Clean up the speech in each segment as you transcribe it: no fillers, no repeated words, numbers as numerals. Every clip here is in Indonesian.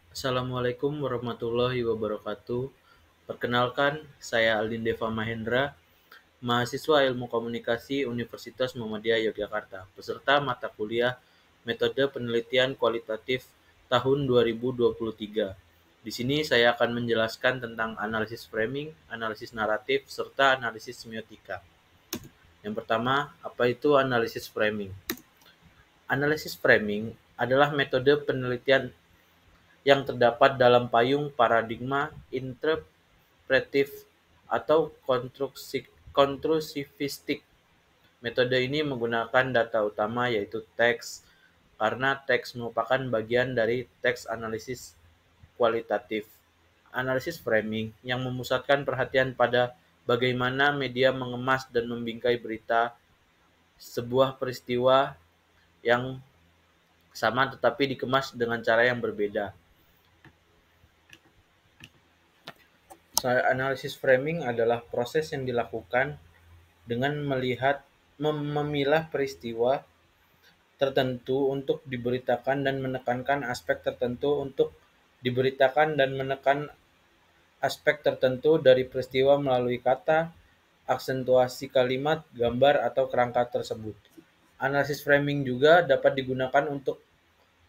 Assalamualaikum warahmatullahi wabarakatuh. Perkenalkan, saya Aldin Deva Mahendra, mahasiswa Ilmu Komunikasi Universitas Muhammadiyah Yogyakarta, peserta mata kuliah Metode Penelitian Kualitatif tahun 2023. Di sini saya akan menjelaskan tentang analisis framing, analisis naratif, serta analisis semiotika. Yang pertama, apa itu analisis framing? Analisis framing adalah metode penelitian yang terdapat dalam payung paradigma interpretif atau kontrusivistik. Metode ini menggunakan data utama yaitu teks, karena teks merupakan bagian dari teks analisis kualitatif. Analisis framing yang memusatkan perhatian pada bagaimana media mengemas dan membingkai berita sebuah peristiwa yang sama tetapi dikemas dengan cara yang berbeda. Analisis framing adalah proses yang dilakukan dengan memilah peristiwa tertentu untuk diberitakan dan menekankan aspek tertentu untuk diberitakan dan menekan aspek tertentu dari peristiwa melalui kata, aksentuasi kalimat, gambar, atau kerangka tersebut. Analisis framing juga dapat digunakan untuk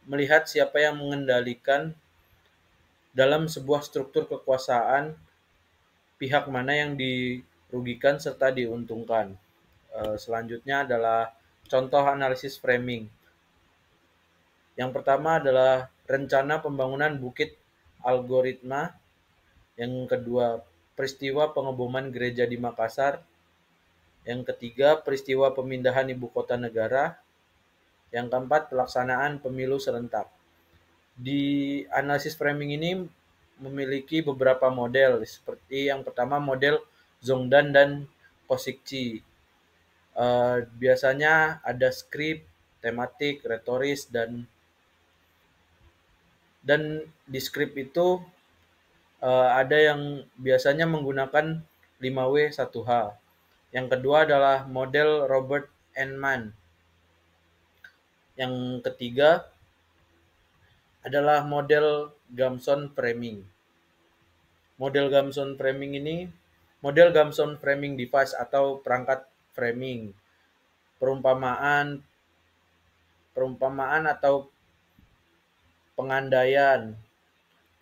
melihat siapa yang mengendalikan dalam sebuah struktur kekuasaan, pihak mana yang dirugikan serta diuntungkan. Selanjutnya adalah contoh analisis framing. Yang pertama adalah rencana pembangunan Bukit Algoritma. Yang kedua, peristiwa pengeboman gereja di Makassar. Yang ketiga, peristiwa pemindahan ibu kota negara. Yang keempat, pelaksanaan pemilu serentak. Di analisis framing ini memiliki beberapa model, seperti yang pertama model Zongdan dan Kosikci. Biasanya ada skrip, tematik, retoris, dan di skrip itu ada yang biasanya menggunakan 5W 1H. Yang kedua adalah model Robert Enman. Yang ketiga adalah model Gamson framing. Model Gamson framing device atau perangkat framing. Perumpamaan atau pengandaian,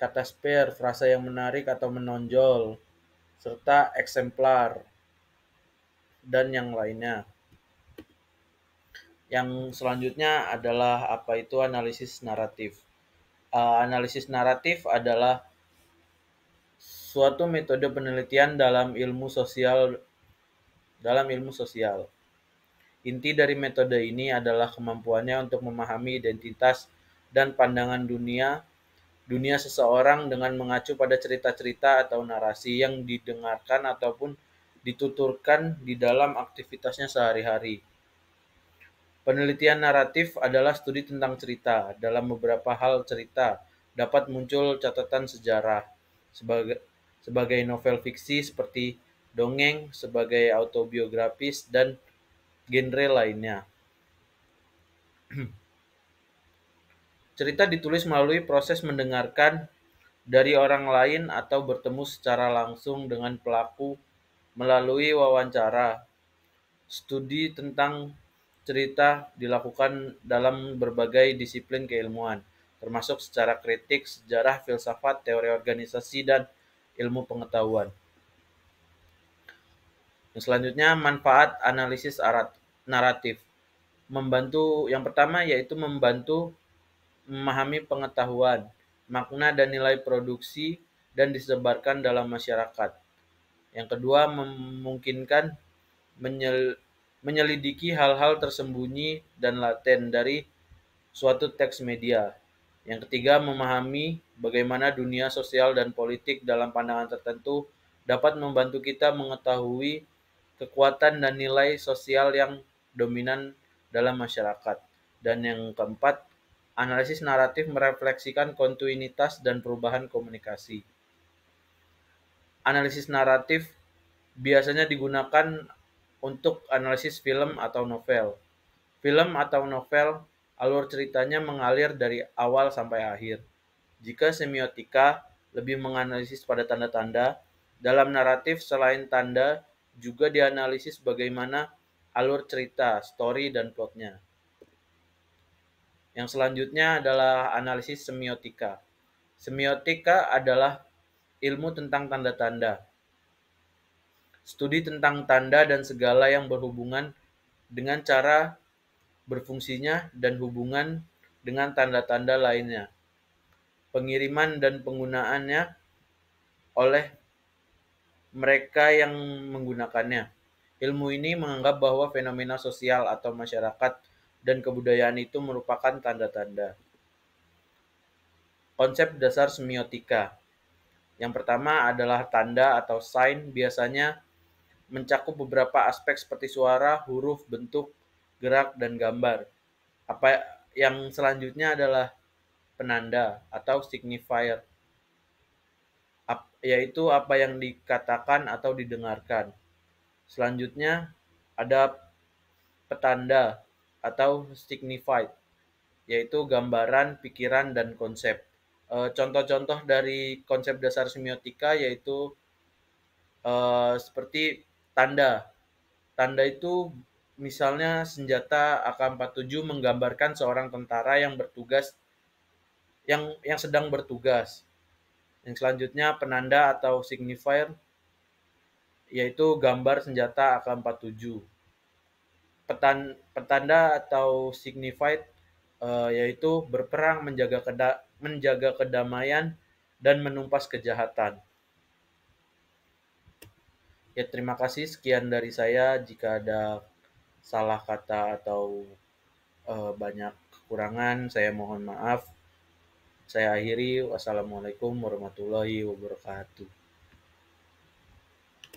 kata spare, frasa yang menarik atau menonjol, serta eksemplar, dan yang lainnya. Yang selanjutnya adalah apa itu analisis naratif. Analisis naratif adalah suatu metode penelitian dalam ilmu sosial. Inti dari metode ini adalah kemampuannya untuk memahami identitas dan pandangan dunia seseorang dengan mengacu pada cerita-cerita atau narasi yang didengarkan ataupun dituturkan di dalam aktivitasnya sehari-hari. Penelitian naratif adalah studi tentang cerita. Dalam beberapa hal cerita dapat muncul catatan sejarah sebagai novel fiksi seperti dongeng, sebagai autobiografis, dan genre lainnya. Cerita ditulis melalui proses mendengarkan dari orang lain atau bertemu secara langsung dengan pelaku melalui wawancara. Studi tentang cerita dilakukan dalam berbagai disiplin keilmuan, termasuk secara kritik, sejarah, filsafat, teori organisasi, dan ilmu pengetahuan. Yang selanjutnya, manfaat analisis naratif. Yang pertama yaitu membantu memahami pengetahuan, makna dan nilai produksi dan disebarkan dalam masyarakat. Yang kedua, memungkinkan menyelidiki hal-hal tersembunyi dan laten dari suatu teks media. Yang ketiga, memahami bagaimana dunia sosial dan politik dalam pandangan tertentu dapat membantu kita mengetahui kekuatan dan nilai sosial yang dominan dalam masyarakat. Dan yang keempat, analisis naratif merefleksikan kontinuitas dan perubahan komunikasi. Analisis naratif biasanya digunakan untuk analisis film atau novel. Film atau novel, alur ceritanya mengalir dari awal sampai akhir. Jika semiotika lebih menganalisis pada tanda-tanda, dalam naratif selain tanda juga dianalisis bagaimana alur cerita, story, dan plotnya. Yang selanjutnya adalah analisis semiotika. Semiotika adalah ilmu tentang tanda-tanda, studi tentang tanda dan segala yang berhubungan dengan cara berfungsinya dan hubungan dengan tanda-tanda lainnya, pengiriman dan penggunaannya oleh mereka yang menggunakannya. Ilmu ini menganggap bahwa fenomena sosial atau masyarakat dan kebudayaan itu merupakan tanda-tanda. Konsep dasar semiotika. Yang pertama adalah tanda atau sign, biasanya mencakup beberapa aspek seperti suara, huruf, bentuk, gerak, dan gambar. Apa yang selanjutnya adalah penanda atau signifier, yaitu apa yang dikatakan atau didengarkan. Selanjutnya ada petanda atau signified, yaitu gambaran, pikiran, dan konsep. Contoh-contoh dari konsep dasar semiotika yaitu seperti tanda. Tanda itu misalnya senjata AK-47 menggambarkan seorang tentara yang bertugas yang sedang bertugas. Yang selanjutnya penanda atau signifier yaitu gambar senjata AK-47. Petanda atau signified yaitu berperang menjaga kedamaian dan menumpas kejahatan. Ya, terima kasih, sekian dari saya. Jika ada salah kata atau banyak kekurangan, saya mohon maaf. Saya akhiri. Wassalamualaikum warahmatullahi wabarakatuh.